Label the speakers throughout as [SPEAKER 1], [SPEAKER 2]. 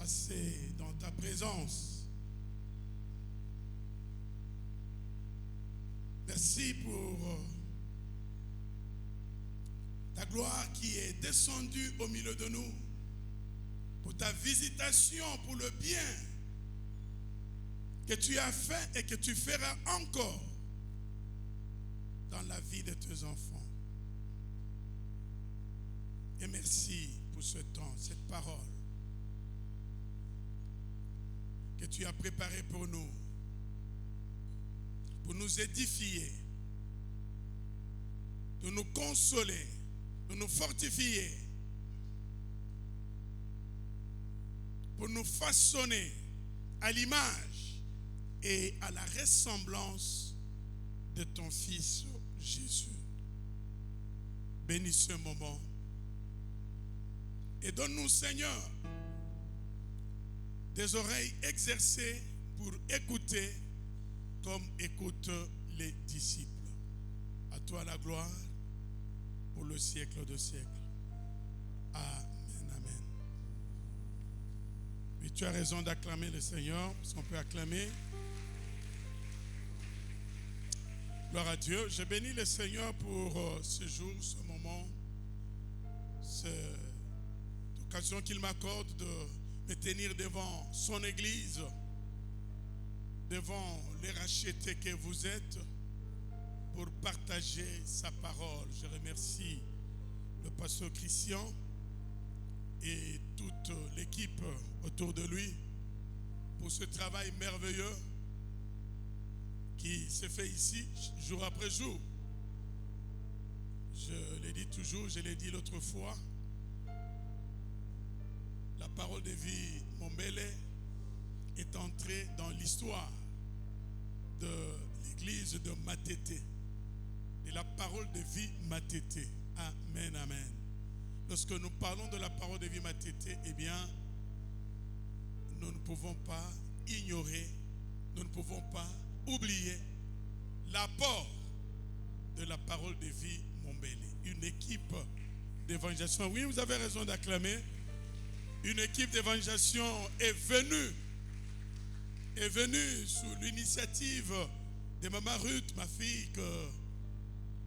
[SPEAKER 1] passer dans ta présence. Merci pour ta gloire qui est descendue au milieu de nous, pour ta visitation, pour le bien que tu as fait et que tu feras encore dans la vie de tes enfants. Et merci pour ce temps, cette parole que tu as préparée pour nous édifier, de nous consoler, de nous fortifier, pour nous façonner à l'image et à la ressemblance de ton Fils Jésus. Bénis ce moment et donne-nous, Seigneur, des oreilles exercées pour écouter comme écoutent les disciples. À toi la gloire pour le siècle de siècles. Amen, amen. Oui, tu as raison d'acclamer le Seigneur, parce qu'on peut acclamer. Gloire à Dieu. Je bénis le Seigneur pour ce jour, ce moment, cette occasion qu'il m'accorde de me tenir devant son Église, devant les rachetés que vous êtes, pour partager sa parole. Je remercie le pasteur Christian et toute l'équipe autour de lui pour ce travail merveilleux qui se fait ici jour après jour. Je l'ai dit toujours, je l'ai dit l'autre fois, la parole de vie Mombele est entrée dans l'histoire de l'église de Matete, et la parole de vie Matete. Amen, amen. Lorsque nous parlons de la parole de vie Matete, eh bien, nous ne pouvons pas ignorer, nous ne pouvons pas oublier l'apport de la parole de vie Mombele. Une équipe d'évangélisation. Oui, vous avez raison d'acclamer. Une équipe d'évangélisation est venue sous l'initiative de Maman Ruth, ma fille,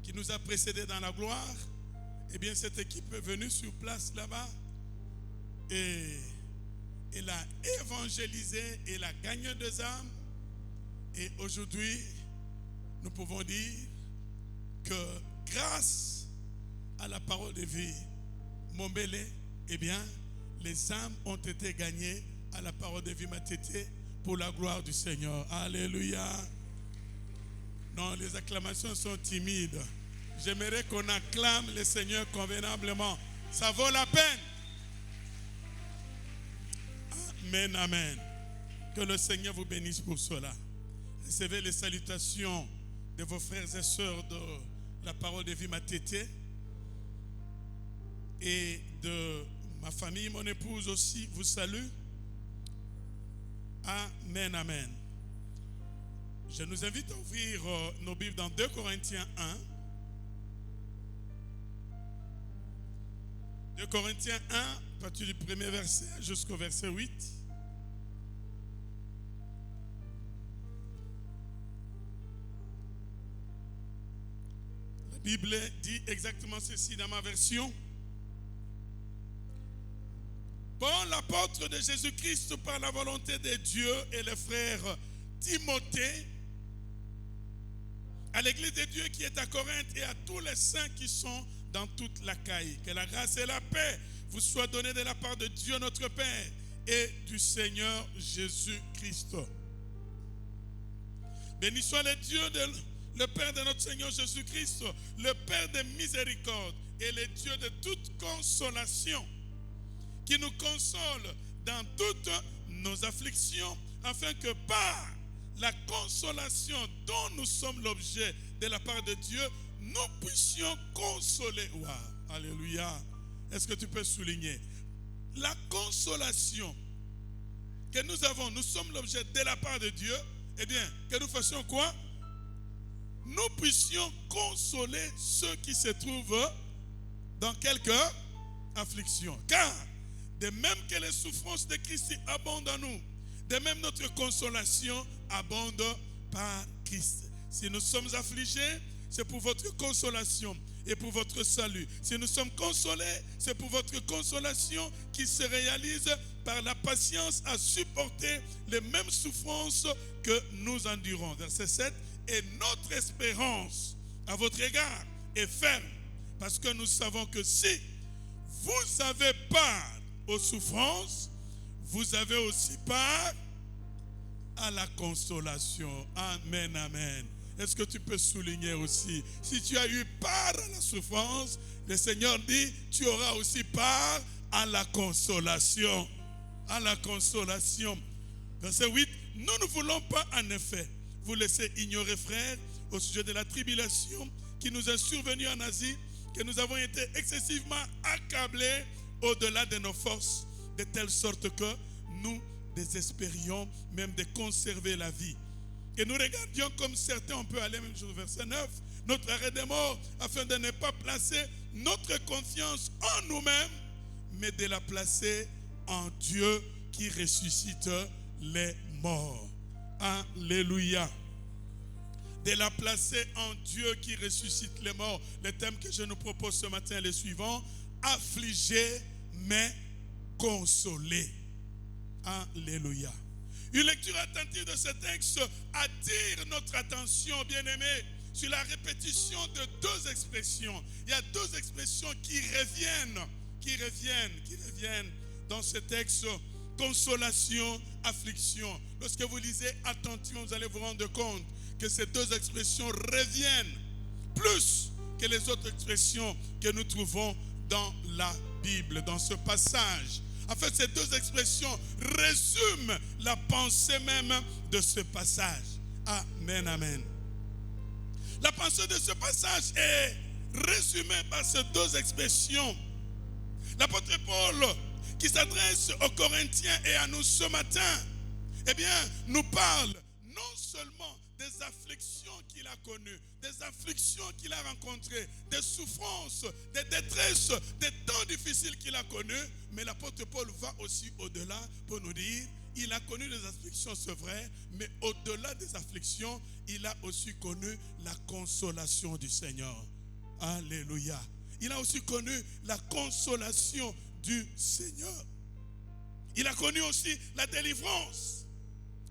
[SPEAKER 1] qui nous a précédés dans la gloire. Eh bien, cette équipe est venue sur place là-bas et elle a évangélisé, elle a gagné des âmes. Et aujourd'hui, nous pouvons dire que grâce à la parole de vie Mombele, eh bien, les âmes ont été gagnées à la parole de vie Matete pour la gloire du Seigneur. Alléluia. Non, les acclamations sont timides. J'aimerais qu'on acclame le Seigneur convenablement. Ça vaut la peine. Amen, amen. Que le Seigneur vous bénisse pour cela. Recevez les salutations de vos frères et sœurs de la parole de vie Matete et de ma famille, mon épouse aussi vous salue. Amen, amen. Je nous invite à ouvrir nos Bibles dans 2 Corinthiens 1. 2 Corinthiens 1, à partir du premier verset jusqu'au verset 8. La Bible dit exactement ceci dans ma version. Paul, l'apôtre de Jésus-Christ par la volonté de Dieu, et le frère Timothée, à l'église de Dieu qui est à Corinthe et à tous les saints qui sont dans toute l'Achaïe. Que la grâce et la paix vous soient données de la part de Dieu notre Père et du Seigneur Jésus-Christ. Béni soit le Dieu, le Père de notre Seigneur Jésus-Christ, le Père de miséricorde et le Dieu de toute consolation, qui nous console dans toutes nos afflictions, afin que par la consolation dont nous sommes l'objet de la part de Dieu, nous puissions consoler. Wow, alléluia. Est-ce que tu peux souligner? La consolation que nous avons, nous sommes l'objet de la part de Dieu. Eh bien, que nous fassions quoi? Nous puissions consoler ceux qui se trouvent dans quelque affliction. Car de même que les souffrances de Christ abondent en nous, de même notre consolation abonde par Christ. Si nous sommes affligés, c'est pour votre consolation et pour votre salut. Si nous sommes consolés, c'est pour votre consolation qui se réalise par la patience à supporter les mêmes souffrances que nous endurons. Verset 7. Et notre espérance à votre égard est ferme, parce que nous savons que si vous avez part aux souffrances, vous avez aussi part à la consolation. Amen, amen. Est-ce que tu peux souligner aussi, si tu as eu part à la souffrance, le Seigneur dit, tu auras aussi part à la consolation. À la consolation. Verset 8, nous ne voulons pas en effet vous laisser ignorer, frères, au sujet de la tribulation qui nous est survenue en Asie, que nous avons été excessivement accablés au-delà de nos forces, de telle sorte que nous désespérions même de conserver la vie. Et nous regardions comme certains, on peut aller même sur le verset 9, notre arrêt de mort, afin de ne pas placer notre confiance en nous-mêmes, mais de la placer en Dieu qui ressuscite les morts. Alléluia. De la placer en Dieu qui ressuscite les morts. Le thème que je nous propose ce matin est le suivant: affligé mais consolé. Alléluia. Une lecture attentive de ce texte attire notre attention, bien-aimés, sur la répétition de deux expressions. Il y a deux expressions qui reviennent dans ce texte: consolation, affliction. Lorsque vous lisez attentivement, vous allez vous rendre compte que ces deux expressions reviennent plus que les autres expressions que nous trouvons dans la Bible, dans ce passage. En fait, ces deux expressions résument la pensée même de ce passage. Amen, amen. La pensée de ce passage est résumée par ces deux expressions. L'apôtre Paul, qui s'adresse aux Corinthiens et à nous ce matin, eh bien, nous parle non seulement des afflictions qu'il a connues, des afflictions qu'il a rencontrées, des souffrances, des détresses, des temps difficiles qu'il a connus, mais l'apôtre Paul va aussi au-delà pour nous dire, il a connu des afflictions, c'est vrai, mais au-delà des afflictions, il a aussi connu la consolation du Seigneur. Alléluia. Il a aussi connu la consolation du Seigneur. Il a connu aussi la délivrance.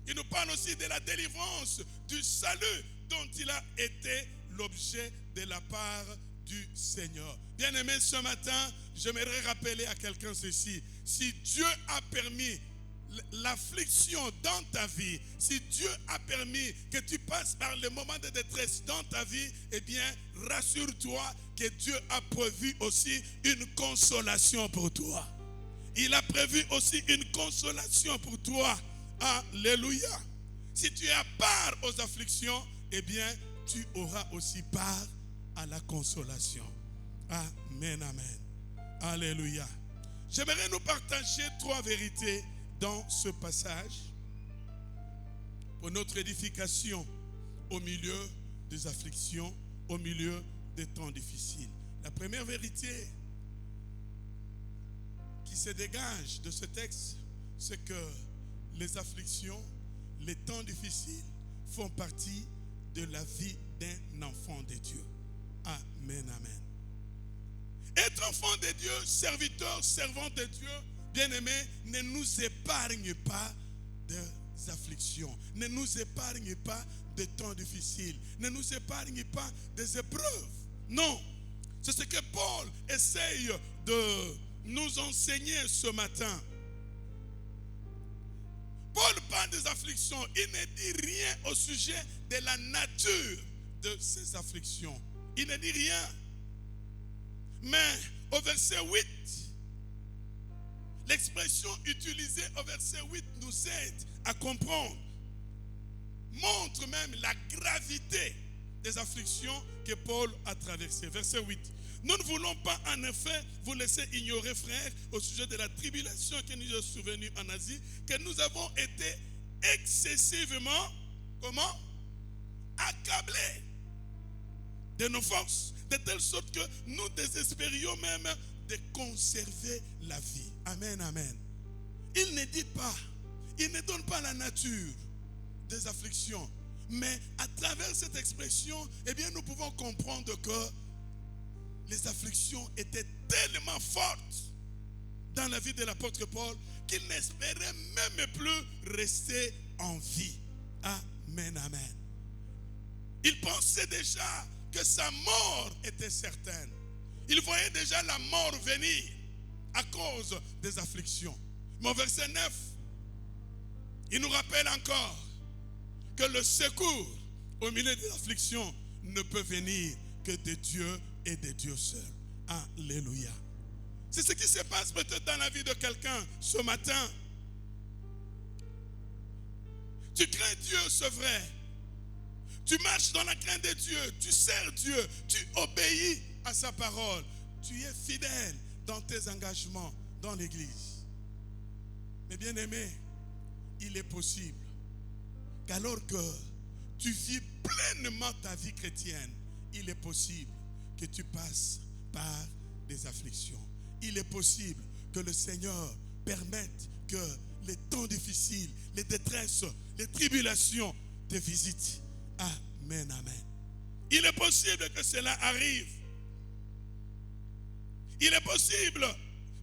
[SPEAKER 1] Il nous parle aussi de la délivrance, du salut dont il a été l'objet de la part du Seigneur. Bien-aimé, ce matin, j'aimerais rappeler à quelqu'un ceci. Si Dieu a permis l'affliction dans ta vie, si Dieu a permis que tu passes par les moments de détresse dans ta vie, eh bien, rassure-toi que Dieu a prévu aussi une consolation pour toi. Il a prévu aussi une consolation pour toi. Alléluia. Si tu as part aux afflictions, eh bien, tu auras aussi part à la consolation. Amen, amen. Alléluia. J'aimerais nous partager trois vérités dans ce passage pour notre édification au milieu des afflictions, au milieu des temps difficiles. La première vérité qui se dégage de ce texte, c'est que les afflictions, les temps difficiles font partie de la vie d'un enfant de Dieu. Amen, amen. Être enfant de Dieu, serviteur, servant de Dieu, bien-aimé, ne nous épargne pas des afflictions, ne nous épargne pas des temps difficiles, ne nous épargne pas des épreuves. Non, c'est ce que Paul essaye de nous enseigner ce matin. Paul parle des afflictions, il ne dit rien au sujet de la nature de ces afflictions. Il ne dit rien. Mais au verset 8, l'expression utilisée au verset 8 nous aide à comprendre, montre même la gravité des afflictions que Paul a traversées. Verset 8. Nous ne voulons pas en effet vous laisser ignorer, frères, au sujet de la tribulation qui nous est survenue en Asie, que nous avons été excessivement, comment? Accablés de nos forces, de telle sorte que nous désespérions même de conserver la vie. Amen, amen. Il ne dit pas, il ne donne pas la nature des afflictions. Mais à travers cette expression, eh bien, nous pouvons comprendre que les afflictions étaient tellement fortes dans la vie de l'apôtre Paul qu'il n'espérait même plus rester en vie. Amen, amen. Il pensait déjà que sa mort était certaine. Il voyait déjà la mort venir à cause des afflictions. Mais au verset 9, il nous rappelle encore que le secours au milieu des afflictions ne peut venir que de Dieu et de Dieu seul. Alléluia. C'est ce qui se passe peut-être dans la vie de quelqu'un ce matin. Tu crains Dieu, c'est vrai. Tu marches dans la crainte de Dieu. Tu sers Dieu. Tu obéis à sa parole. Tu es fidèle dans tes engagements dans l'église. Mais bien aimé, il est possible qu'alors que tu vis pleinement ta vie chrétienne, il est possible que tu passes par des afflictions. Il est possible que le Seigneur permette que les temps difficiles, les détresses, les tribulations te visitent. Amen, amen. Il est possible que cela arrive. Il est possible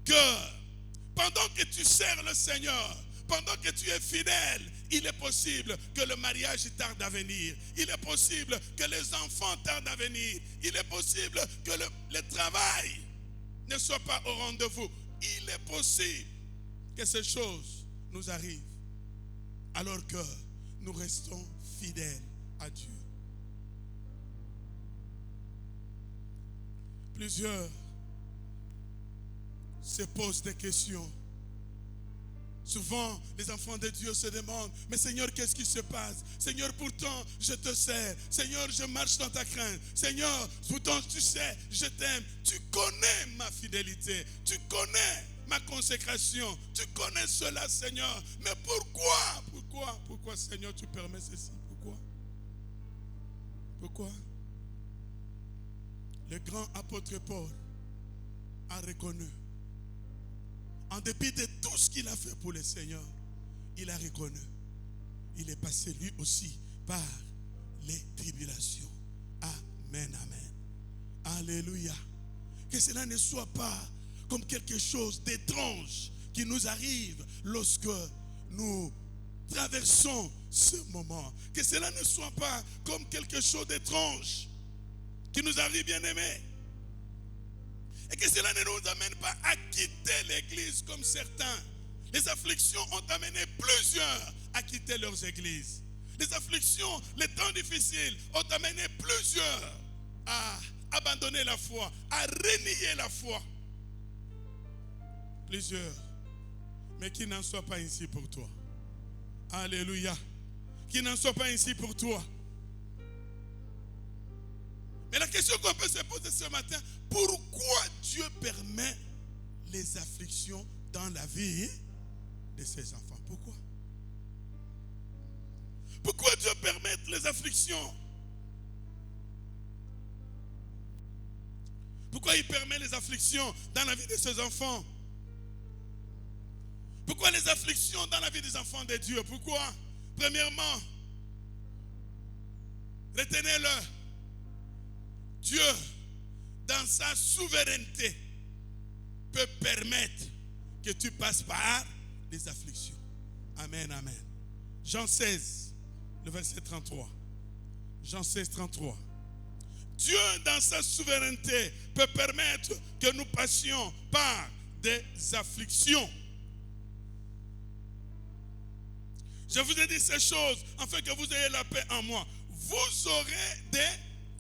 [SPEAKER 1] que pendant que tu sers le Seigneur, pendant que tu es fidèle, il est possible que le mariage tarde à venir. Il est possible que les enfants tardent à venir. Il est possible que le travail ne soit pas au rendez-vous. Il est possible que ces choses nous arrivent alors que nous restons fidèles à Dieu. Plusieurs se posent des questions. Souvent, les enfants de Dieu se demandent, mais Seigneur, qu'est-ce qui se passe? Seigneur, pourtant, je te sers. Seigneur, je marche dans ta crainte. Seigneur, pourtant, tu sais, je t'aime. Tu connais ma fidélité. Tu connais ma consécration. Tu connais cela, Seigneur. Mais pourquoi, Seigneur, tu permets ceci? Pourquoi? Le grand apôtre Paul a reconnu, en dépit de tout ce qu'il a fait pour le Seigneur, il a reconnu. Il est passé lui aussi par les tribulations. Amen, amen. Alléluia. Que cela ne soit pas comme quelque chose d'étrange qui nous arrive lorsque nous traversons ce moment. Que cela ne soit pas comme quelque chose d'étrange qui nous arrive, bien-aimés. Et que cela ne nous amène pas à quitter l'église comme certains. Les afflictions ont amené plusieurs à quitter leurs églises. Les afflictions, les temps difficiles ont amené plusieurs à abandonner la foi, à renier la foi. Plusieurs. Mais qu'il n'en soit pas ainsi pour toi. Alléluia. Qu'il n'en soit pas ainsi pour toi. Mais la question qu'on peut se poser ce matin, pourquoi Dieu permet les afflictions dans la vie de ses enfants? Pourquoi? Pourquoi Dieu permet les afflictions? Pourquoi il permet les afflictions dans la vie de ses enfants? Pourquoi les afflictions dans la vie des enfants de Dieu? Pourquoi? Premièrement, retenez-le. Dieu, dans sa souveraineté, peut permettre que tu passes par des afflictions. Amen, amen. Jean 16, le verset 33. Jean 16, 33. Dieu, dans sa souveraineté, peut permettre que nous passions par des afflictions. Je vous ai dit ces choses afin que vous ayez la paix en moi. Vous aurez des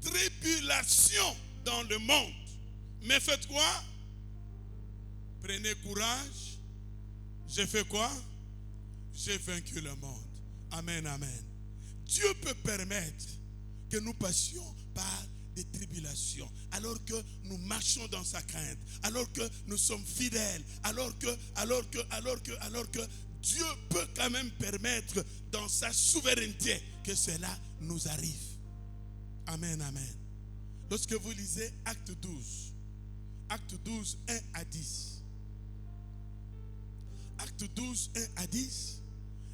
[SPEAKER 1] tribulations dans le monde. Mais faites quoi? Prenez courage. J'ai fait quoi? J'ai vaincu le monde. Amen, amen. Dieu peut permettre que nous passions par des tribulations, alors que nous marchons dans sa crainte, alors que nous sommes fidèles, alors que Dieu peut quand même permettre dans sa souveraineté que cela nous arrive. Amen, amen. Lorsque vous lisez Acte 12, Acte 12, 1 à 10. Acte 12, 1 à 10.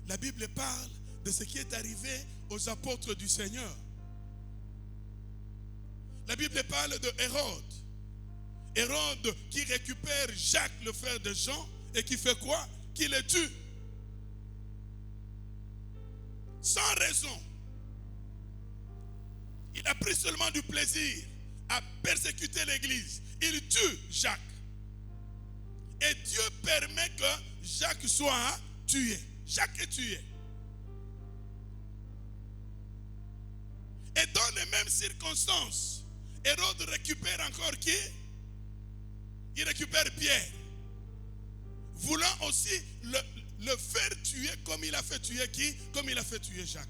[SPEAKER 1] La Bible parle de ce qui est arrivé aux apôtres du Seigneur. La Bible parle de Hérode. Hérode qui récupère Jacques, le frère de Jean, et qui fait quoi? Qui le tue. Sans raison. Il a pris seulement du plaisir à persécuter l'église. Il tue Jacques. Et Dieu permet que Jacques soit tué. Jacques est tué. Et dans les mêmes circonstances, Hérode récupère encore qui? Il récupère Pierre. Voulant aussi le faire tuer comme il a fait tuer qui? Comme il a fait tuer Jacques.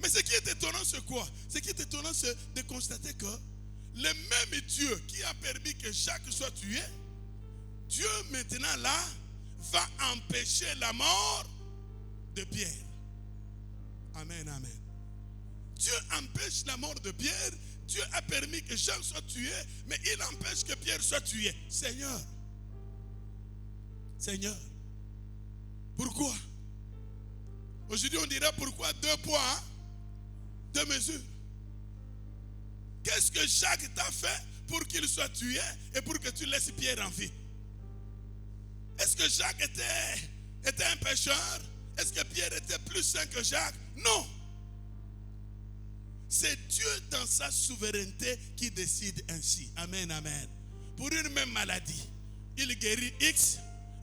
[SPEAKER 1] Mais ce qui est étonnant, c'est quoi? Ce qui est étonnant, c'est de constater que le même Dieu qui a permis que Jacques soit tué, Dieu maintenant là va empêcher la mort de Pierre. Amen, amen. Dieu empêche la mort de Pierre. Dieu a permis que Jean soit tué, mais il empêche que Pierre soit tué. Seigneur, Seigneur, pourquoi? Aujourd'hui on dira pourquoi 2 poids, 2 mesures. Qu'est-ce que Jacques t'a fait pour qu'il soit tué et pour que tu laisses Pierre en vie? Est-ce que Jacques était un pécheur? Est-ce que Pierre était plus saint que Jacques? Non. C'est Dieu dans sa souveraineté qui décide ainsi. Amen, amen. Pour une même maladie, il guérit X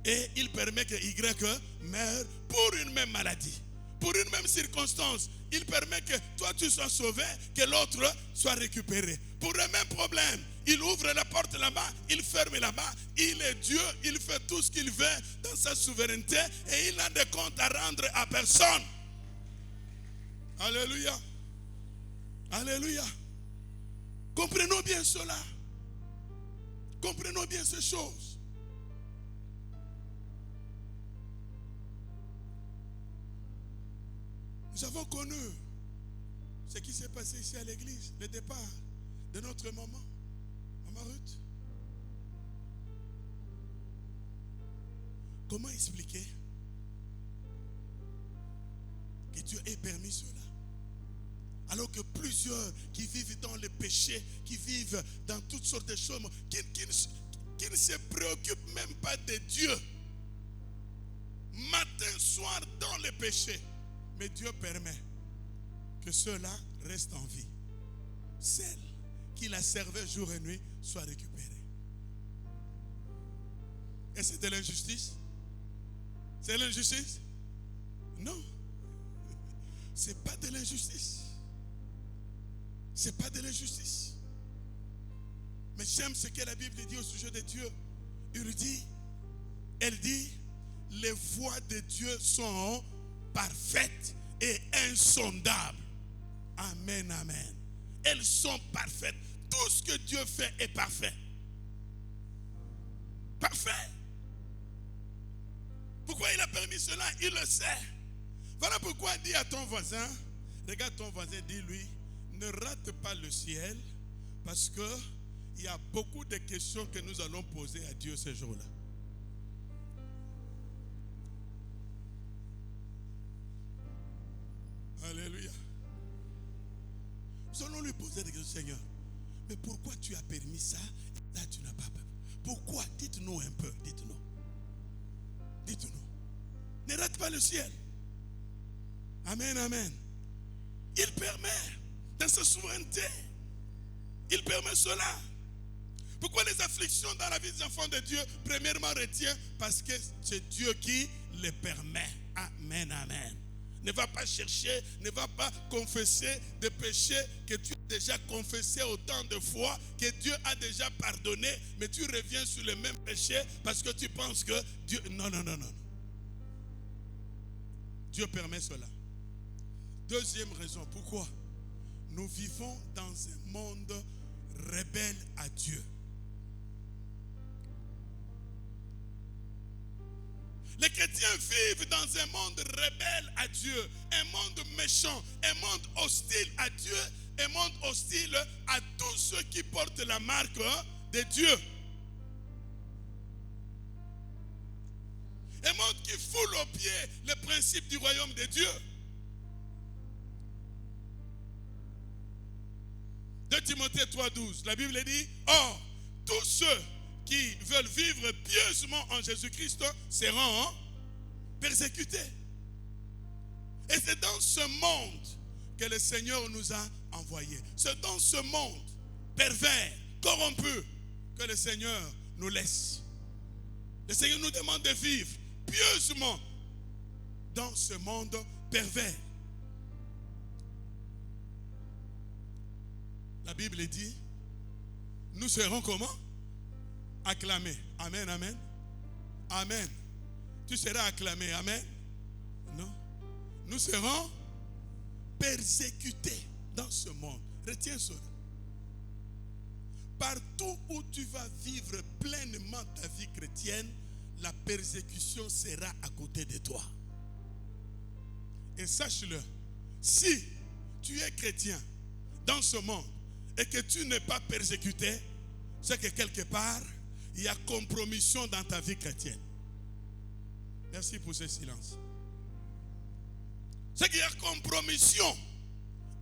[SPEAKER 1] et il permet que Y meure pour une même maladie. Pour une même circonstance, il permet que toi tu sois sauvé, que l'autre soit récupéré. Pour le même problème, il ouvre la porte là-bas, il ferme là-bas. Il est Dieu, il fait tout ce qu'il veut dans sa souveraineté et il n'a de compte à rendre à personne. Alléluia. Alléluia. Comprenons bien cela. Comprenons bien ces choses. Nous avons connu ce qui s'est passé ici à l'église, le départ de notre maman, Maman Ruth. Comment expliquer que Dieu ait permis cela? Alors que plusieurs qui vivent dans le péché, qui vivent dans toutes sortes de choses, qui ne se préoccupent même pas de Dieu. Matin, soir, dans le péché. Mais Dieu permet que ceux-là restent en vie. Celles qui la servaient jour et nuit soient récupérées. Et c'est de l'injustice? C'est l'injustice? Non. C'est pas de l'injustice. C'est pas de l'injustice. Mais j'aime ce que la Bible dit au sujet de Dieu. Elle dit, les voies de Dieu sont parfaites et insondables. Amen, amen. Elles sont parfaites. Tout ce que Dieu fait est parfait. Parfait. Pourquoi il a permis cela? Il le sait. Voilà pourquoi dis à ton voisin, regarde ton voisin, dis-lui, ne rate pas le ciel, parce que il y a beaucoup de questions que nous allons poser à Dieu ce jour-là. Alléluia. Nous allons lui poser des questions, Seigneur. Mais pourquoi tu as permis ça? Là, tu n'as pas peur. Pourquoi? Dites-nous un peu. Dites-nous. Dites-nous. Ne rate pas le ciel. Amen, amen. Il permet, dans sa souveraineté, il permet cela. Pourquoi les afflictions dans la vie des enfants de Dieu? Premièrement, retient parce que c'est Dieu qui les permet. Amen, amen. Ne va pas chercher, ne va pas confesser des péchés que tu as déjà confessés autant de fois, que Dieu a déjà pardonné, mais tu reviens sur le même péché parce que tu penses que Dieu... Non, non, non, non. Dieu permet cela. Deuxième raison, pourquoi? Nous vivons dans un monde rebelle à Dieu. Les chrétiens vivent dans un monde rebelle à Dieu, un monde méchant, un monde hostile à Dieu, un monde hostile à tous ceux qui portent la marque de Dieu. Un monde qui foule aux pieds les principes du royaume de Dieu. 2 Timothée 3,12, la Bible dit, or, tous ceux qui veulent vivre pieusement en Jésus-Christ seront persécutés. Et c'est dans ce monde que le Seigneur nous a envoyés. C'est dans ce monde pervers, corrompu, que le Seigneur nous laisse. Le Seigneur nous demande de vivre pieusement dans ce monde pervers. La Bible dit, nous serons comment? Acclamés. Amen, amen. Amen. Tu seras acclamé. Amen. Non. Nous serons persécutés dans ce monde. Retiens cela. Partout où tu vas vivre pleinement ta vie chrétienne, la persécution sera à côté de toi. Et sache-le, si tu es chrétien dans ce monde et que tu n'es pas persécuté, c'est que quelque part, il y a compromission dans ta vie chrétienne. Merci pour ce silence. C'est qu'il y a compromission.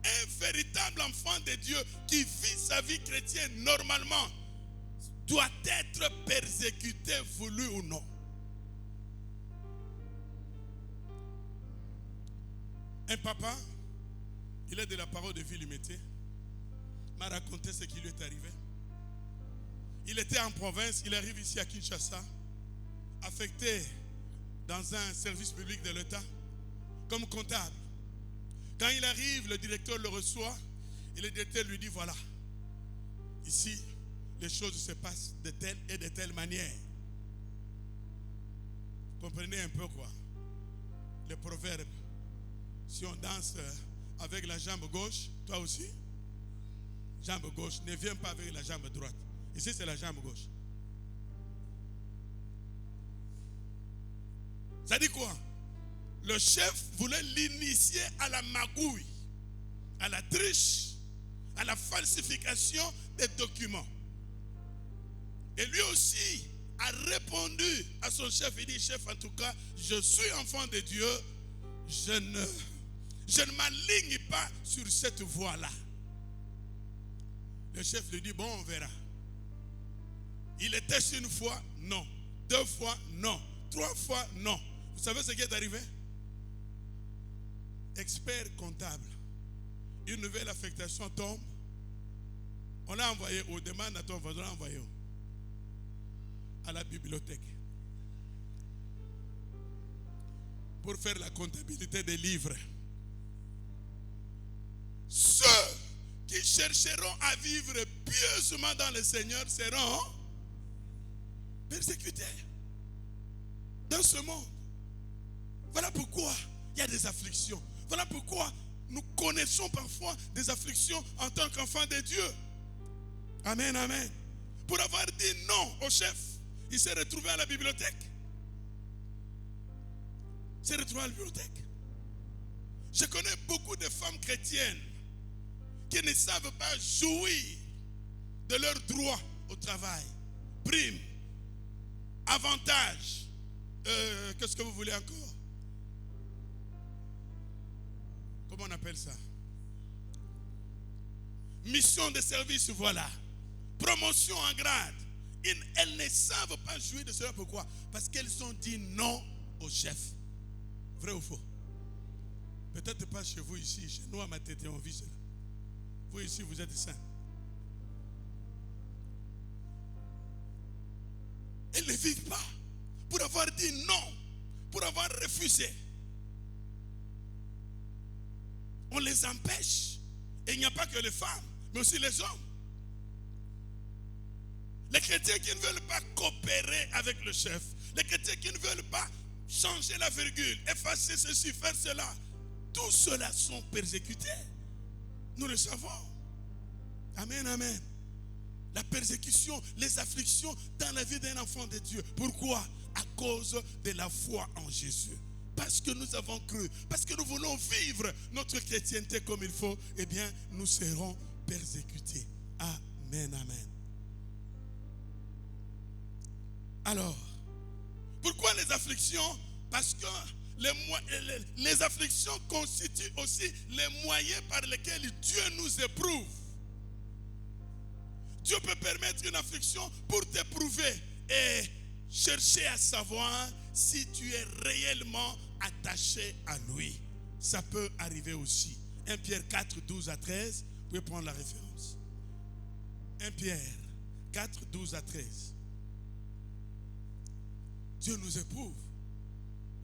[SPEAKER 1] Un véritable enfant de Dieu qui vit sa vie chrétienne normalement doit être persécuté, voulu ou non. Un papa, il est de la parole de vie limitée, m'a raconté ce qui lui est arrivé. Il était en province, il arrive ici à Kinshasa, affecté dans un service public de l'État, comme comptable. Quand il arrive, le directeur le reçoit et le directeur lui dit, voilà, ici, les choses se passent de telle et de telle manière. Comprenez un peu quoi? Le proverbe. Si on danse avec la jambe gauche, toi aussi, jambe gauche, ne viens pas avec la jambe droite. Ici, c'est la jambe gauche. Ça dit quoi? Le chef voulait l'initier à la magouille, à la triche, à la falsification des documents. Et lui aussi a répondu à son chef. Il dit, chef, en tout cas, je suis enfant de Dieu. Je ne m'aligne pas sur cette voie-là. Le chef lui dit, bon, on verra. Il était une fois, non. 2 fois, non. 3 fois, non. Vous savez ce qui est arrivé? Expert comptable. Une nouvelle affectation tombe. On l'a envoyé où? Demande à ton voisin, on l'a envoyé où? À la bibliothèque. Pour faire la comptabilité des livres. Ceux qui chercheront à vivre pieusement dans le Seigneur seront persécutés dans ce monde. Voilà pourquoi il y a des afflictions. Voilà pourquoi nous connaissons parfois des afflictions en tant qu'enfants de Dieu. Amen, amen. Pour avoir dit non au chef, il s'est retrouvé à la bibliothèque. Il s'est retrouvé à la bibliothèque. Je connais beaucoup de femmes chrétiennes qui ne savent pas jouir de leurs droits au travail. Primes, avantages. Qu'est-ce que vous voulez encore? Comment on appelle ça? Mission de service, voilà. Promotion en grade. Elles ne savent pas jouir de cela. Pourquoi? Parce qu'elles ont dit non au chef. Vrai ou faux? Peut-être pas chez vous ici. Chez nous, à ma tête, on vit cela. Vous ici, vous êtes saints. Elles ne vivent pas. Pour avoir dit non. Pour avoir refusé. On les empêche. Et il n'y a pas que les femmes, mais aussi les hommes. Les chrétiens qui ne veulent pas coopérer avec le chef. Les chrétiens qui ne veulent pas changer la virgule, effacer ceci, faire cela. Tous ceux-là sont persécutés. Nous le savons. Amen, amen. La persécution, les afflictions dans la vie d'un enfant de Dieu. Pourquoi? À cause de la foi en Jésus. Parce que nous avons cru, parce que nous voulons vivre notre chrétienté comme il faut, eh bien, nous serons persécutés. Amen, amen. Alors, pourquoi les afflictions? Parce que les afflictions constituent aussi les moyens par lesquels Dieu nous éprouve. Dieu peut permettre une affliction pour t'éprouver et chercher à savoir si tu es réellement attaché à lui. Ça peut arriver aussi. 1 Pierre 4, 12 à 13, vous pouvez prendre la référence. 1 Pierre 4, 12 à 13. Dieu nous éprouve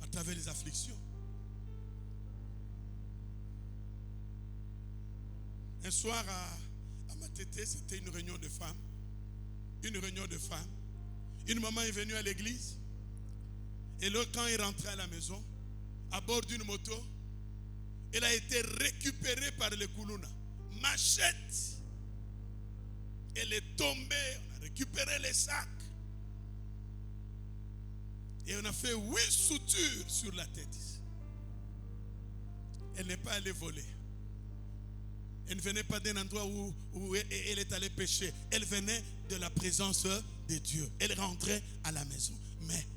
[SPEAKER 1] à travers les afflictions. Un soir à Matete, c'était une réunion de femmes. Une réunion de femmes. Une maman est venue à l'église. Et là, quand il rentrait à la maison, à bord d'une moto, elle a été récupérée par les Koulouna. Machette. Elle est tombée. On a récupéré les sacs. Et on a fait 8 soutures sur la tête. Elle n'est pas allée voler. Elle ne venait pas d'un endroit où elle est allée pécher. Elle venait de la présence de Dieu. Elle rentrait à la maison. Mais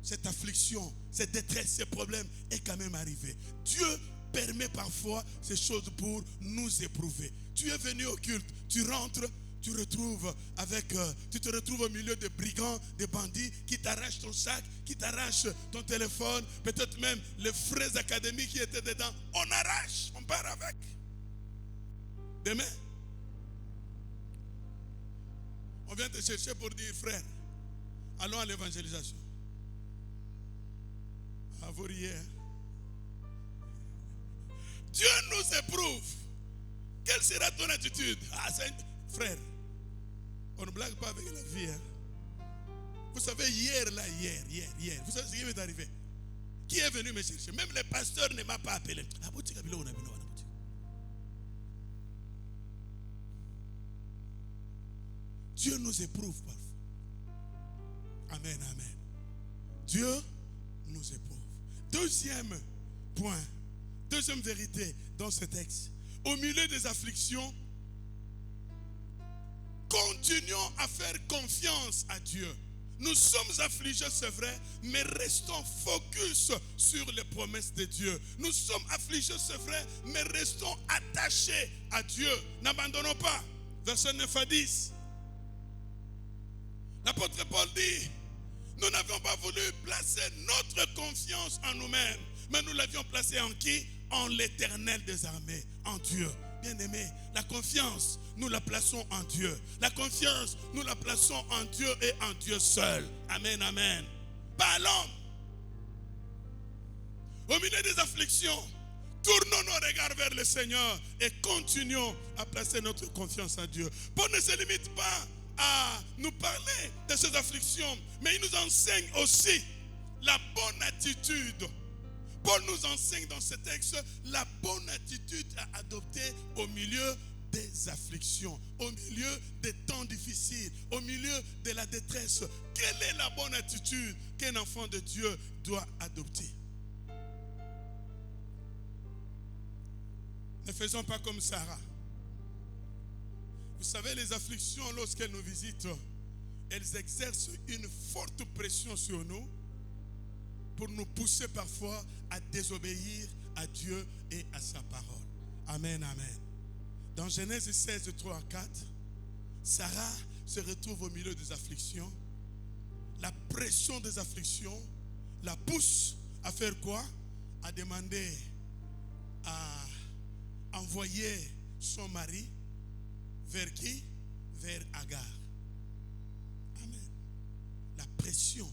[SPEAKER 1] cette affliction, cette détresse, ces problèmes est quand même arrivée. Dieu permet parfois ces choses pour nous éprouver. Tu es venu au culte, tu rentres, tu te retrouves au milieu de brigands, de bandits qui t'arrachent ton sac, qui t'arrachent ton téléphone, peut-être même les frais académiques qui étaient dedans. On arrache, on part avec. Demain, on vient te chercher pour dire, frère, allons à l'évangélisation. À vous riez. Dieu nous éprouve. Quelle sera ton attitude? Frère, on ne blague pas avec la vie. Hein? Vous savez, hier, vous savez ce qui m'est arrivé? Qui est venu me chercher? Même le pasteur ne m'a pas appelé. Dieu nous éprouve parfois. Amen, amen. Dieu nous éprouve. Deuxième point, deuxième vérité dans ce texte. Au milieu des afflictions, continuons à faire confiance à Dieu. Nous sommes affligés, c'est vrai, mais restons focus sur les promesses de Dieu. Nous sommes affligés, c'est vrai, mais restons attachés à Dieu. N'abandonnons pas. Verset 9 à 10. L'apôtre Paul dit, nous n'avions pas voulu placer notre confiance en nous-mêmes, mais nous l'avions placée en qui? En l'Éternel des armées, en Dieu. Bien-aimés, la confiance, nous la plaçons en Dieu. La confiance, nous la plaçons en Dieu et en Dieu seul. Amen, amen. Pas à l'homme. Au milieu des afflictions, tournons nos regards vers le Seigneur et continuons à placer notre confiance en Dieu. Paul ne se limite pas à nous parler de ces afflictions, mais il nous enseigne aussi la bonne attitude. Paul nous enseigne dans ce texte la bonne attitude à adopter au milieu des afflictions, au milieu des temps difficiles, au milieu de la détresse. Quelle est la bonne attitude qu'un enfant de Dieu doit adopter? Ne faisons pas comme Sarah. Vous savez, les afflictions, lorsqu'elles nous visitent, elles exercent une forte pression sur nous pour nous pousser parfois à désobéir à Dieu et à sa parole. Amen, amen. Dans Genèse 16, 3 à 4, Sarah se retrouve au milieu des afflictions. La pression des afflictions la pousse à faire quoi? À demander, à envoyer son mari vers qui? Vers Agar. Amen. La pression,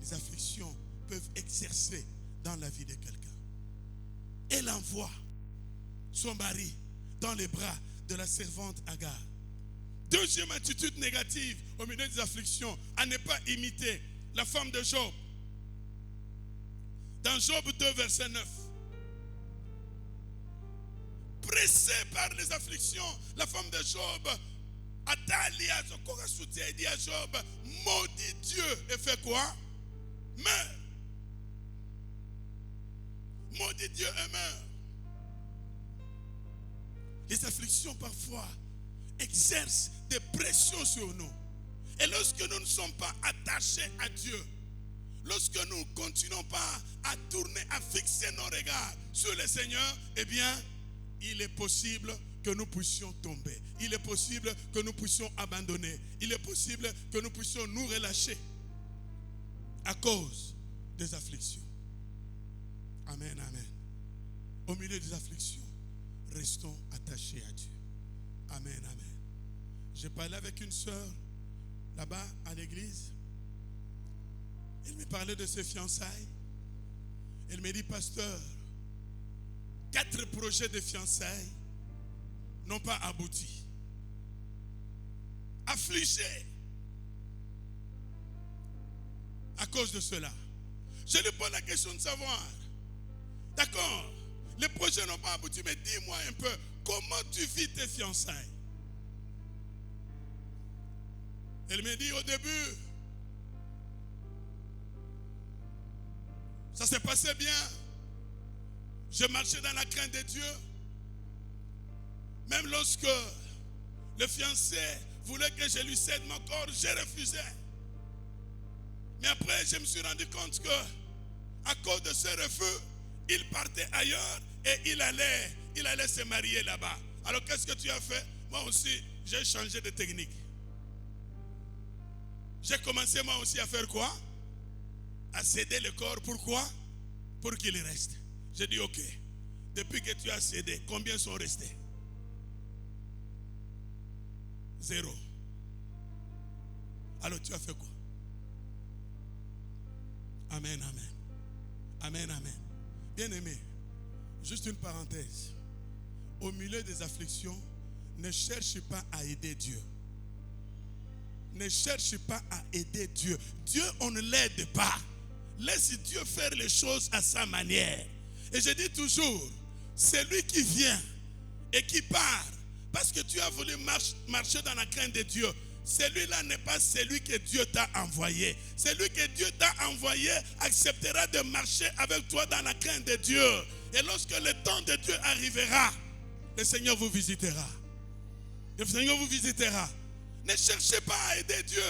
[SPEAKER 1] les afflictions peuvent exercer dans la vie de quelqu'un. Elle envoie son mari dans les bras de la servante Agar. Deuxième attitude négative au milieu des afflictions, à ne pas imiter la femme de Job. Dans Job 2, verset 9. Pressée par les afflictions, la femme de Job, Atalia, dit à Job, maudit Dieu et fait quoi? Meurt. Maudit Dieu et meurt. Les afflictions parfois exercent des pressions sur nous. Et lorsque nous ne sommes pas attachés à Dieu, lorsque nous ne continuons pas à tourner, à fixer nos regards sur le Seigneur, eh bien, il est possible que nous puissions tomber. Il est possible que nous puissions abandonner. Il est possible que nous puissions nous relâcher à cause des afflictions. Amen, amen. Au milieu des afflictions, restons attachés à Dieu. Amen, amen. J'ai parlé avec une sœur là-bas à l'église. Elle me parlait de ses fiançailles. Elle me dit, pasteur, 4 projets de fiançailles n'ont pas abouti. Affligée à cause de cela. Je lui pose la question de savoir, d'accord, les projets n'ont pas abouti, mais dis-moi un peu, comment tu vis tes fiançailles? Elle me dit au début, ça s'est passé bien. Je marchais dans la crainte de Dieu. Même lorsque le fiancé voulait que je lui cède mon corps, j'ai refusé. Mais après, je me suis rendu compte que, à cause de ce refus, il partait ailleurs et il allait se marier là-bas. Alors qu'est-ce que tu as fait? Moi aussi, j'ai changé de technique. J'ai commencé moi aussi à faire quoi? À céder le corps. Pourquoi? Pour qu'il reste. J'ai dit ok. Depuis que tu as cédé, combien sont restés? 0. Alors tu as fait quoi? Amen, amen. Amen, amen. Bien-aimé, juste une parenthèse. Au milieu des afflictions, ne cherche pas à aider Dieu. Ne cherche pas à aider Dieu. Dieu, on ne l'aide pas. Laisse Dieu faire les choses à sa manière. Et je dis toujours, celui qui vient et qui part, parce que tu as voulu marcher dans la crainte de Dieu, celui-là n'est pas celui que Dieu t'a envoyé. Celui que Dieu t'a envoyé acceptera de marcher avec toi dans la crainte de Dieu. Et lorsque le temps de Dieu arrivera, le Seigneur vous visitera. Le Seigneur vous visitera. Ne cherchez pas à aider Dieu.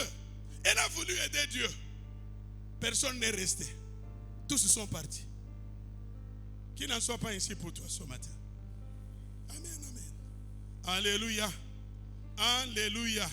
[SPEAKER 1] Elle a voulu aider Dieu. Personne n'est resté. Tous sont partis. Qu'il n'en soit pas ainsi pour toi ce matin. Amen, amen. Alléluia. Alléluia.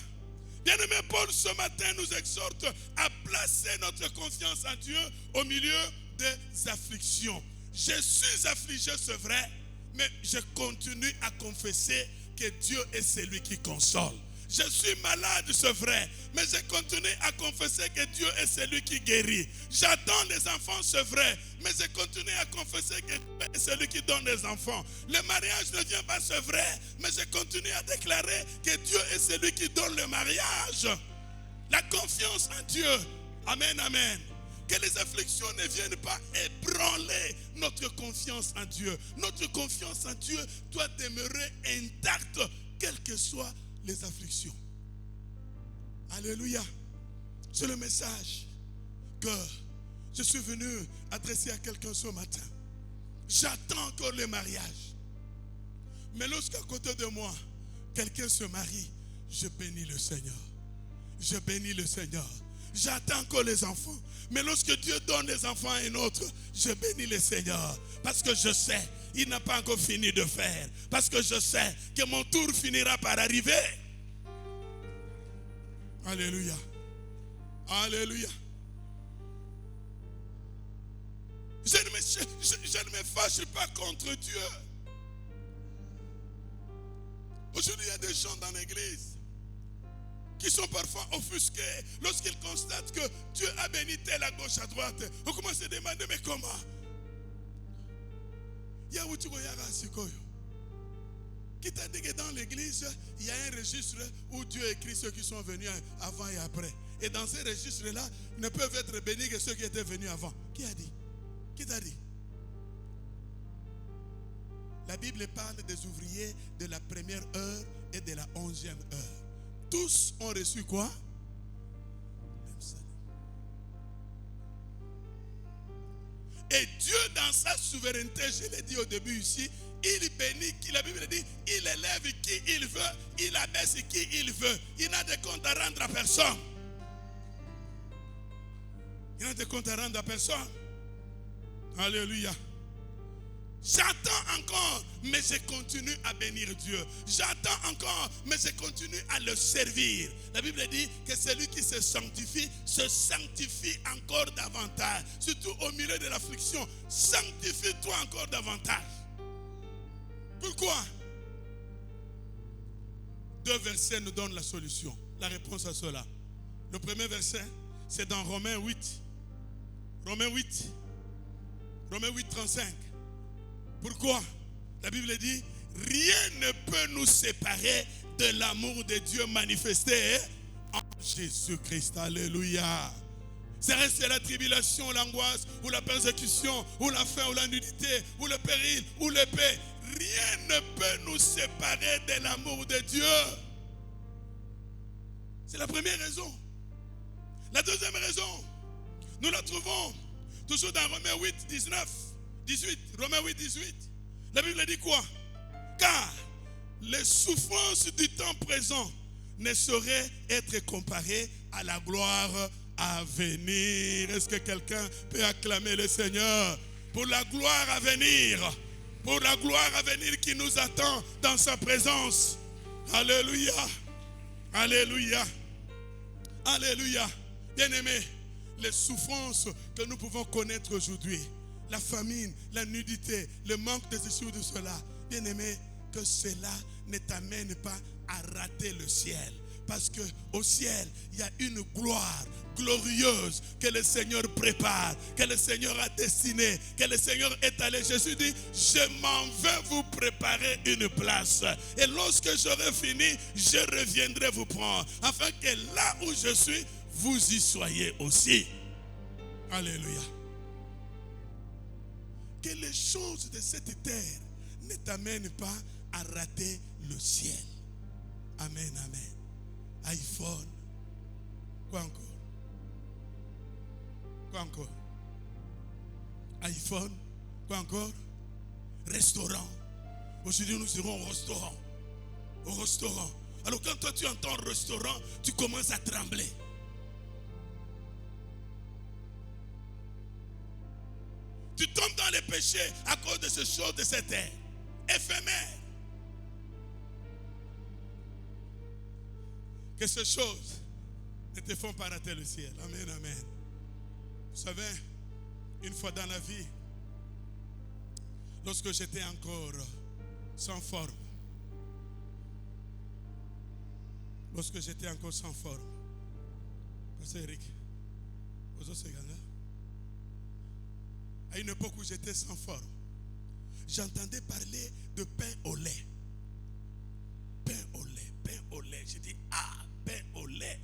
[SPEAKER 1] Bien-aimé, Paul ce matin nous exhorte à placer notre confiance en Dieu au milieu des afflictions. Je suis affligé, c'est vrai, mais je continue à confesser que Dieu est celui qui console. Je suis malade, c'est vrai, mais je continue à confesser que Dieu est celui qui guérit. J'attends des enfants, c'est vrai, mais je continue à confesser que Dieu est celui qui donne des enfants. Le mariage ne vient pas, c'est vrai, mais je continue à déclarer que Dieu est celui qui donne le mariage. La confiance en Dieu. Amen, amen. Que les afflictions ne viennent pas ébranler notre confiance en Dieu. Notre confiance en Dieu doit demeurer intacte, quelles que soient les afflictions. Alléluia. C'est le message que je suis venu adresser à quelqu'un ce matin. J'attends encore le mariage. Mais lorsqu'à côté de moi, quelqu'un se marie, je bénis le Seigneur. Je bénis le Seigneur. J'attends encore les enfants. Mais lorsque Dieu donne les enfants à un autre, je bénis le Seigneur. Parce que je sais, il n'a pas encore fini de faire. Parce que je sais que mon tour finira par arriver. Alléluia. Alléluia. Je ne me fâche pas contre Dieu. Aujourd'hui, il y a des gens dans l'église qui sont parfois offusqués lorsqu'ils constatent que Dieu a béni tel à gauche, à droite. On commence à demander, mais comment? Qui t'a dit que dans l'église, il y a un registre où Dieu écrit ceux qui sont venus avant et après. Et dans ces registres-là, ne peuvent être bénis que ceux qui étaient venus avant. Qui a dit? Qui t'a dit? La Bible parle des ouvriers de la première heure et de la 11e heure. Tous ont reçu quoi? Même salut. Et Dieu, dans sa souveraineté, je l'ai dit au début ici, il bénit qui, la Bible dit, il élève qui il veut, il abaisse qui il veut. Il n'a de compte à rendre à personne. Il n'a de compte à rendre à personne. Alléluia. J'attends encore, mais je continue à bénir Dieu. J'attends encore, mais je continue à le servir. La Bible dit que celui qui se sanctifie encore davantage. Surtout au milieu de l'affliction, sanctifie-toi encore davantage. Pourquoi? 2 versets nous donnent la solution, la réponse à cela. Le premier verset, c'est dans Romains 8. Romains 8, 35. Pourquoi? La Bible dit, rien ne peut nous séparer de l'amour de Dieu manifesté en Jésus-Christ. Alléluia. C'est la tribulation, l'angoisse, ou la persécution, ou la faim, ou la nudité, ou le péril, ou l'épée. Rien ne peut nous séparer de l'amour de Dieu. C'est la première raison. La deuxième raison, nous la trouvons toujours dans Romains 8, 18. Romains 8, 18. La Bible dit quoi? Car les souffrances du temps présent ne sauraient être comparées à la gloire à venir. Est-ce que quelqu'un peut acclamer le Seigneur pour la gloire à venir? Pour la gloire à venir qui nous attend dans sa présence. Alléluia. Alléluia. Alléluia. Bien-aimés, les souffrances que nous pouvons connaître aujourd'hui, la famine, la nudité, le manque de ceci ou de cela, bien-aimés, que cela ne t'amène pas à rater le ciel. Parce qu'au ciel, il y a une gloire glorieuse que le Seigneur prépare, que le Seigneur a destinée, que le Seigneur est allé. Jésus dit, je m'en vais vous préparer une place. Et lorsque j'aurai fini, je reviendrai vous prendre. Afin que là où je suis, vous y soyez aussi. Alléluia. Que les choses de cette terre ne t'amènent pas à rater le ciel. Amen, amen. iPhone. Quoi encore? Quoi encore? iPhone. Quoi encore? Restaurant. Aujourd'hui, nous serons au restaurant. Au restaurant. Alors quand toi tu entends restaurant, tu commences à trembler. Tu tombes dans les péchés à cause de ces choses de cette terre. Éphémères. Que ces choses ne te font pas rater le ciel. Amen, amen. Vous savez, une fois dans la vie, lorsque j'étais encore sans forme, Pasteur Eric, à une époque où j'étais sans forme, j'entendais parler de pain au lait. Pain au lait, pain au lait. J'ai dit, ah, pain au lait.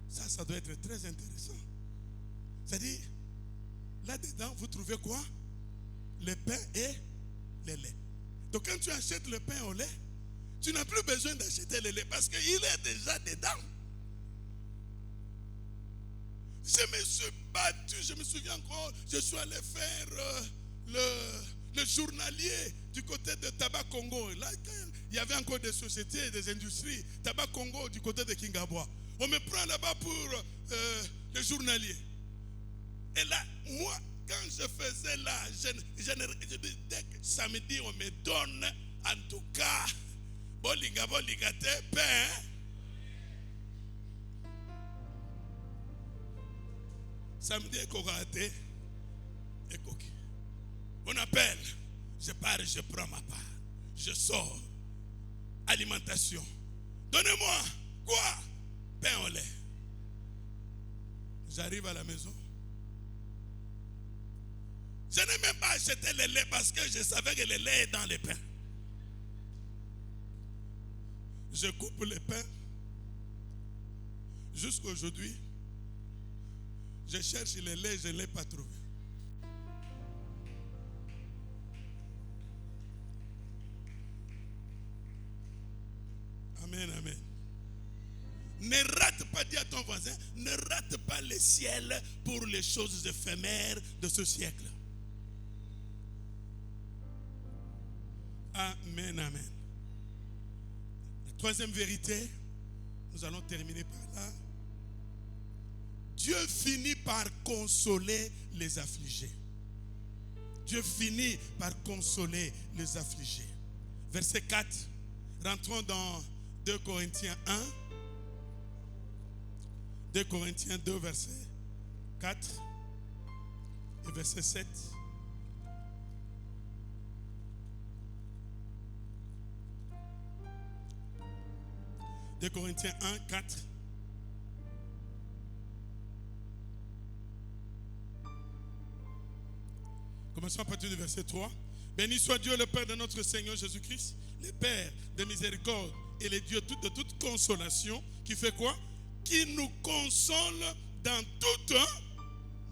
[SPEAKER 1] Ça doit être très intéressant. C'est-à-dire, là-dedans, vous trouvez quoi? Le pain et le lait. Donc quand tu achètes le pain au lait, tu n'as plus besoin d'acheter le lait parce qu'il est déjà dedans. Je me suis battu, je me souviens encore, je suis allé faire le journalier du côté de Tabac Congo. Là, il y avait encore des sociétés, des industries. Tabac Congo du côté de Kingabwa. On me prend là-bas pour le journalier. Et là, moi, quand je faisais là, je dis, dès que samedi, on me donne, en tout cas, bolinga te pain. Samedi, on appelle, je pars, je prends ma part. Je sors. Alimentation. Donnez-moi quoi? Pain au lait. J'arrive à la maison. Je n'ai même pas acheté le lait parce que je savais que le lait est dans le pain. Je coupe le pain. Jusqu'aujourd'hui, je cherche le lait, je ne l'ai pas trouvé. Amen, amen. Ne rate pas, dis à ton voisin, ne rate pas le ciel pour les choses éphémères de ce siècle. Amen, amen. La troisième vérité, nous allons terminer par là. Dieu finit par consoler les affligés. Dieu finit par consoler les affligés. Verset 4. Rentrons dans 2 Corinthiens 1. 2 Corinthiens 2, verset 4 et verset 7. De Corinthiens 1, 4. Commençons à partir du verset 3. Béni soit Dieu, le Père de notre Seigneur Jésus-Christ, le Père de miséricorde et le Dieu de toute consolation, qui fait quoi? Qui nous console dans toutes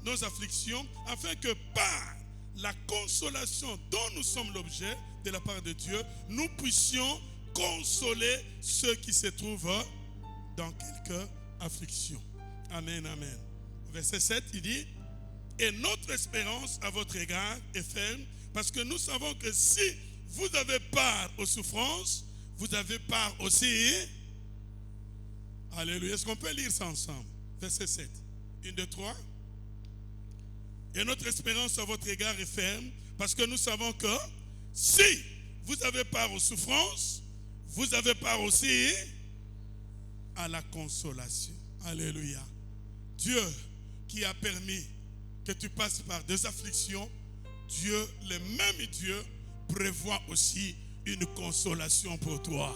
[SPEAKER 1] nos afflictions, afin que par la consolation dont nous sommes l'objet de la part de Dieu, nous puissions consoler ceux qui se trouvent dans quelque affliction. Amen, amen. Verset 7, il dit: et notre espérance à votre égard est ferme, parce que nous savons que si vous avez part aux souffrances, vous avez part aussi. Alléluia. Est-ce qu'on peut lire ça ensemble? Verset 7. 1, 2, 3. Et notre espérance à votre égard est ferme, parce que nous savons que si vous avez part aux souffrances, vous avez part aussi à la consolation. Alléluia. Dieu qui a permis que tu passes par des afflictions, Dieu, le même Dieu, prévoit aussi une consolation pour toi.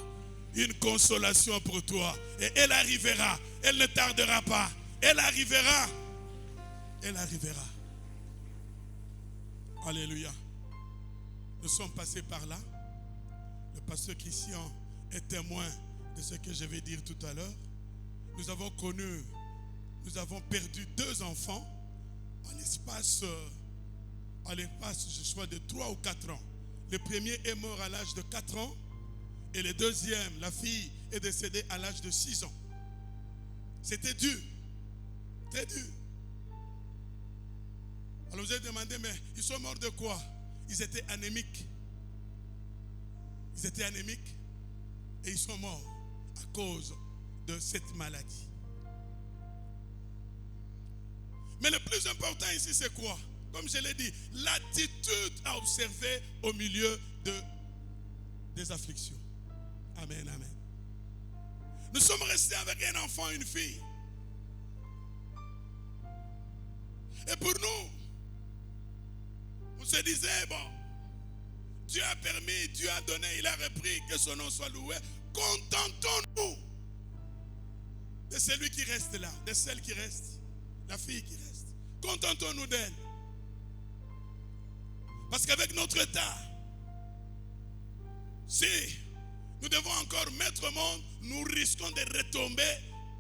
[SPEAKER 1] Une consolation pour toi. Et elle arrivera. Elle ne tardera pas. Elle arrivera. Elle arrivera. Alléluia. Nous sommes passés par là. Le pasteur Christian est témoin de ce que je vais dire tout à l'heure. Nous avons perdu 2 enfants à l'espace, je crois, de 3 ou 4 ans. Le premier est mort à l'âge de 4 ans et le deuxième, la fille, est décédée à l'âge de 6 ans. C'était dur, très dur. Alors vous avez demandé, mais ils sont morts de quoi? Ils étaient anémiques. Ils étaient anémiques et ils sont morts à cause de cette maladie. Mais le plus important ici, c'est quoi? Comme je l'ai dit, l'attitude à observer au milieu des afflictions. Amen, amen. Nous sommes restés avec un enfant, une fille. Et pour nous, on se disait, bon, Dieu a permis, Dieu a donné, il a repris, que son nom soit loué. Contentons-nous de celui qui reste là, de celle qui reste, la fille qui reste. Contentons-nous d'elle. Parce qu'avec notre état, si nous devons encore mettre au monde, nous risquons de retomber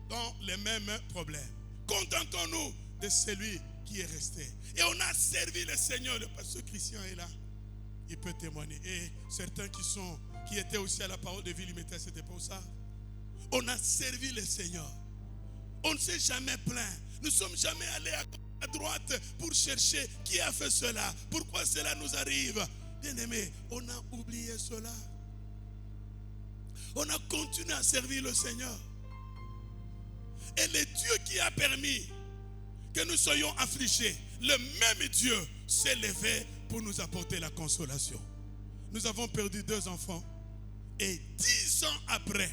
[SPEAKER 1] dans les mêmes problèmes. Contentons-nous de celui qui est resté. Et on a servi le Seigneur. Le pasteur Christian est là. Il peut témoigner. Et certains qui étaient aussi à la parole de vie limitée, c'était pour ça. On a servi le Seigneur. On ne s'est jamais plaint. Nous ne sommes jamais allés à droite pour chercher qui a fait cela. Pourquoi cela nous arrive? Bien-aimés, on a oublié cela. On a continué à servir le Seigneur. Et le Dieu qui a permis que nous soyons affligés, le même Dieu s'est levé pour nous apporter la consolation. Nous avons perdu 2 enfants et 10 ans après,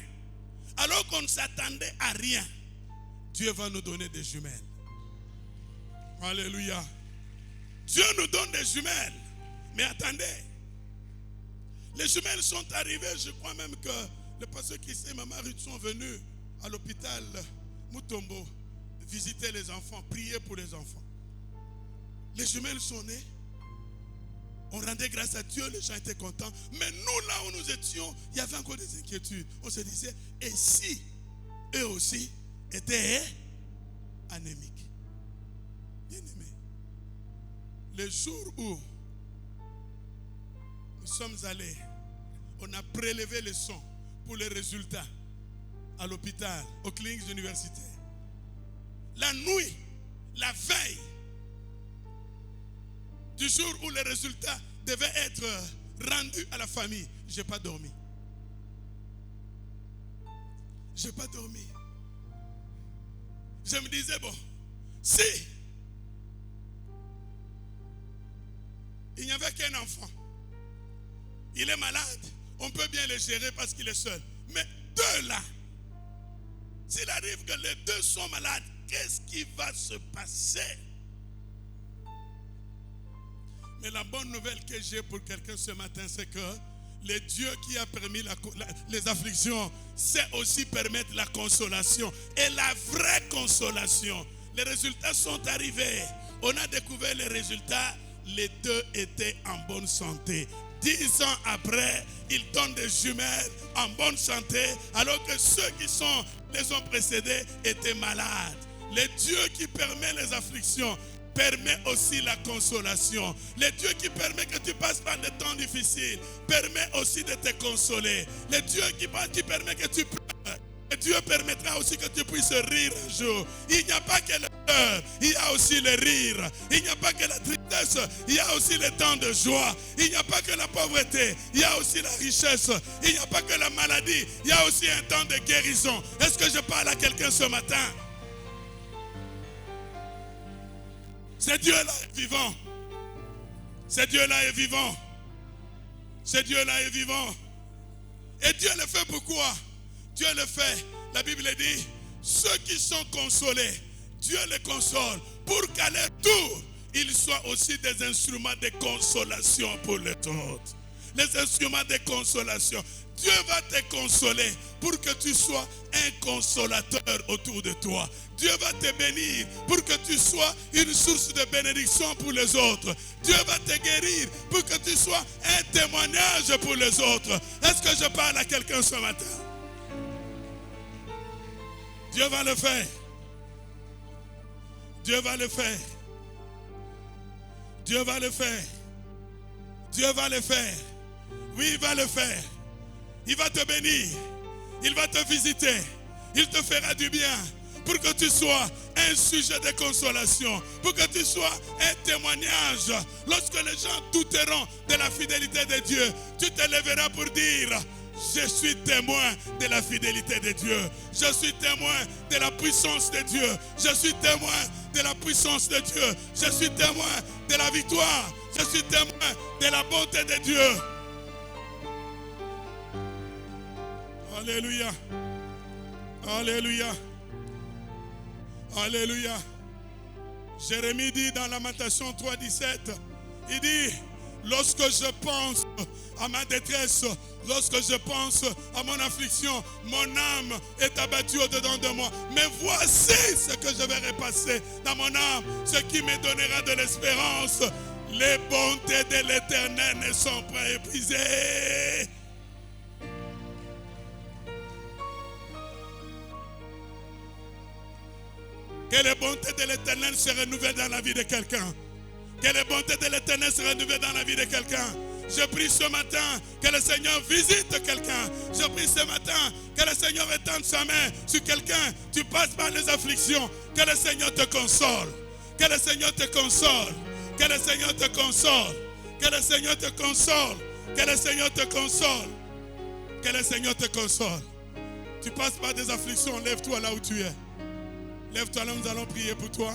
[SPEAKER 1] alors qu'on ne s'attendait à rien, Dieu va nous donner des jumelles. Alléluia. Dieu nous donne des jumelles. Mais attendez, les jumelles sont arrivées, je crois même que le pasteur Christ et Maman Ruth sont venus à l'hôpital Mutombo visiter les enfants, prier pour les enfants. Les jumelles sont nées. On rendait grâce à Dieu, les gens étaient contents. Mais nous, là où nous étions, il y avait encore des inquiétudes. On se disait, et si eux aussi étaient anémiques? Bien-aimés, le jour où nous sommes allés, on a prélevé le sang pour les résultats à l'hôpital, aux cliniques universitaires. La nuit, la veille du jour où les résultats devaient être rendus à la famille, je n'ai pas dormi. Je n'ai pas dormi. Je me disais, bon, Si il n'y avait qu'un enfant, il est malade, on peut bien le gérer parce qu'il est seul. Mais deux là, s'il arrive que les deux sont malades, qu'est-ce qui va se passer? Mais la bonne nouvelle que j'ai pour quelqu'un ce matin, c'est que le Dieu qui a permis les afflictions sait aussi permettre la consolation. Et la vraie consolation. Les résultats sont arrivés. On a découvert les résultats. Les deux étaient en bonne santé. 10 ans après, ils donnent des jumelles en bonne santé, alors que ceux qui les ont précédés étaient malades. Le Dieu qui permet les afflictions permet aussi la consolation. Le Dieu qui permet que tu passes par des temps difficiles permet aussi de te consoler. Le Dieu qui permet que tu pleures, le Dieu permettra aussi que tu puisses rire un jour. Il n'y a pas que le pleurs, il y a aussi le rire. Il n'y a pas que la tristesse, il y a aussi le temps de joie. Il n'y a pas que la pauvreté, il y a aussi la richesse. Il n'y a pas que la maladie, il y a aussi un temps de guérison. Est-ce que je parle à quelqu'un ce matin? Ce Dieu-là est vivant. Ce Dieu-là est vivant. Ce Dieu-là est vivant. Et Dieu le fait pourquoi? Dieu le fait, la Bible dit, ceux qui sont consolés, Dieu les console pour qu'à leur tour, ils soient aussi des instruments de consolation pour les autres. Les instruments de consolation. Dieu va te consoler pour que tu sois un consolateur autour de toi. Dieu va te bénir pour que tu sois une source de bénédiction pour les autres. Dieu va te guérir pour que tu sois un témoignage pour les autres. Est-ce que je parle à quelqu'un ce matin? Dieu va le faire. Dieu va le faire. Dieu va le faire. Dieu va le faire. Oui, il va le faire. Il va te bénir. Il va te visiter. Il te fera du bien pour que tu sois un sujet de consolation, pour que tu sois un témoignage. Lorsque les gens douteront de la fidélité de Dieu, tu te lèveras pour dire: je suis témoin de la fidélité de Dieu. Je suis témoin de la puissance de Dieu. Je suis témoin de la puissance de Dieu. Je suis témoin de la victoire. Je suis témoin de la bonté de Dieu. Alléluia. Alléluia. Alléluia. Jérémie dit dans Lamentation 3,17, il dit: lorsque je pense à ma détresse, lorsque je pense à mon affliction, mon âme est abattue au-dedans de moi. Mais voici ce que je vais repasser dans mon âme, ce qui me donnera de l'espérance. Les bontés de l'Éternel ne sont pas épuisées. Que les bontés de l'Éternel se renouvellent dans la vie de quelqu'un. Que les bontés de l'Éternel se renouvellent dans la vie de quelqu'un. Je prie ce matin que le Seigneur visite quelqu'un. Je prie ce matin que le Seigneur étende sa main sur quelqu'un. Tu passes par les afflictions. Que le Seigneur te console. Que le Seigneur te console. Que le Seigneur te console. Que le Seigneur te console. Que le Seigneur te console. Que le Seigneur te console. Tu passes par des afflictions. Lève-toi là où tu es. Lève-toi là, nous allons prier pour toi.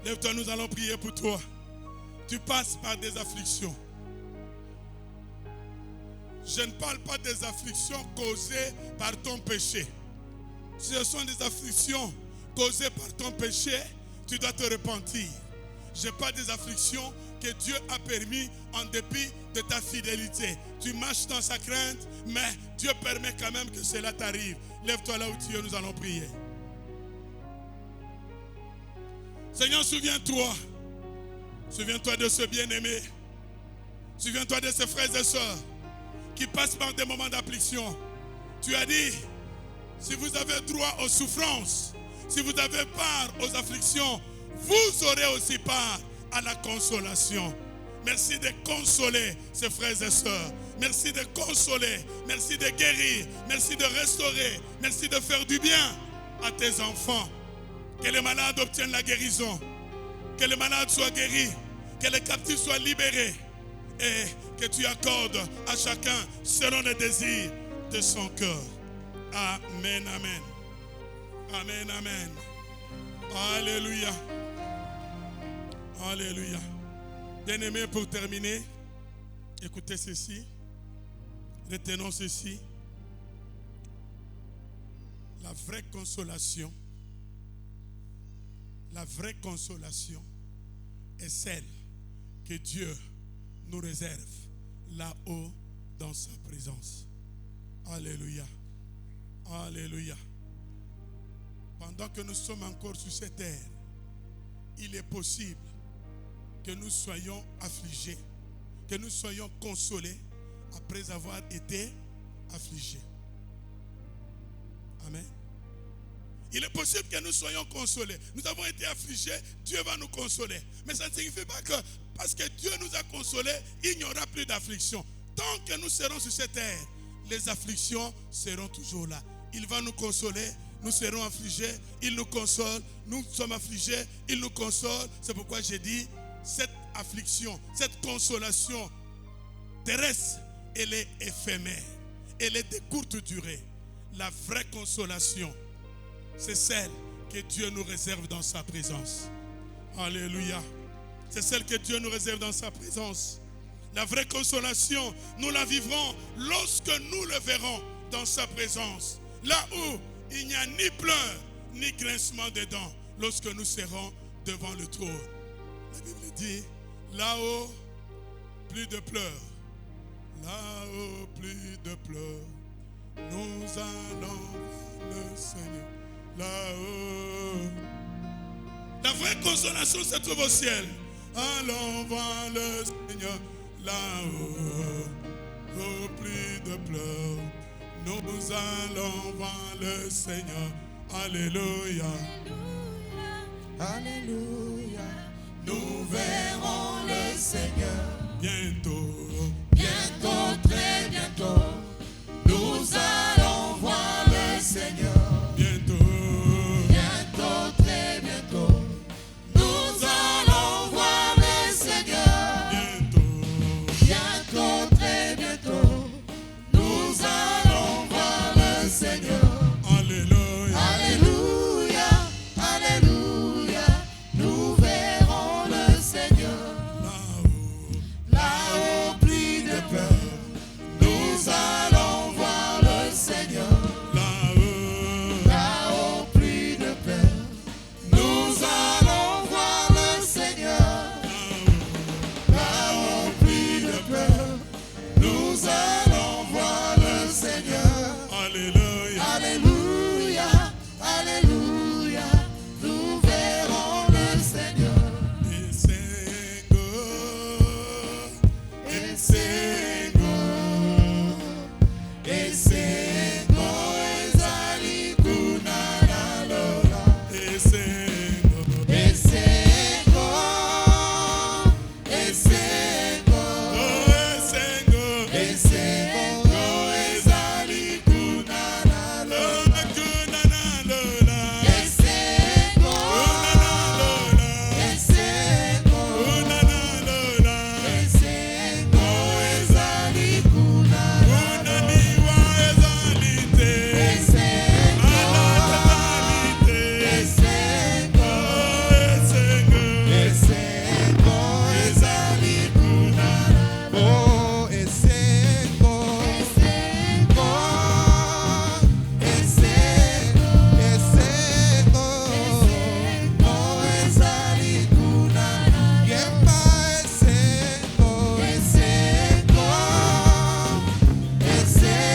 [SPEAKER 1] Lève-toi, nous allons prier pour toi. Tu passes par des afflictions. Je ne parle pas des afflictions causées par ton péché. Si ce sont des afflictions causées par ton péché, tu dois te repentir. Je parle des afflictions que Dieu a permis en dépit de ta fidélité. Tu marches dans sa crainte, mais Dieu permet quand même que cela t'arrive. Lève-toi là où tu es, nous allons prier. Seigneur, souviens-toi. Souviens-toi de ce bien-aimé. Souviens-toi de ces frères et sœurs qui passent par des moments d'affliction. Tu as dit, si vous avez droit aux souffrances, si vous avez part aux afflictions, vous aurez aussi part à la consolation. Merci de consoler ces frères et sœurs. Merci de consoler. Merci de guérir. Merci de restaurer. Merci de faire du bien à tes enfants. Que les malades obtiennent la guérison. Que les malades soient guéris. Que les captifs soient libérés. Et que tu accordes à chacun selon les désirs de son cœur. Amen, amen. Amen, amen. Alléluia. Alléluia. Bien-aimés, pour terminer, écoutez ceci. Retenons ceci. La vraie consolation est celle que Dieu nous réserve là-haut dans sa présence. Alléluia. Alléluia. Pendant que nous sommes encore sur cette terre, il est possible que nous soyons affligés, que nous soyons consolés après avoir été affligés. Amen. Il est possible que nous soyons consolés. Nous avons été affligés, Dieu va nous consoler. Mais ça ne signifie pas que parce que Dieu nous a consolés, il n'y aura plus d'affliction. Tant que nous serons sur cette terre, les afflictions seront toujours là. Il va nous consoler, nous serons affligés, il nous console, nous sommes affligés, il nous console. C'est pourquoi j'ai dit, cette affliction, cette consolation terrestre, elle est éphémère, elle est de courte durée. La vraie consolation, c'est celle que Dieu nous réserve dans sa présence. Alléluia. C'est celle que Dieu nous réserve dans sa présence. La vraie consolation, nous la vivrons lorsque nous le verrons dans sa présence. Là où il n'y a ni pleurs, ni grincement de dents, lorsque nous serons devant le trône. La Bible dit, là-haut, plus de pleurs. Là-haut, plus de pleurs. Nous allons voir le Seigneur. Là-haut. La vraie consolation se trouve au ciel. Allons voir le Seigneur. Là-haut, au plus de pleurs. Nous allons voir le Seigneur. Alléluia.
[SPEAKER 2] Alléluia.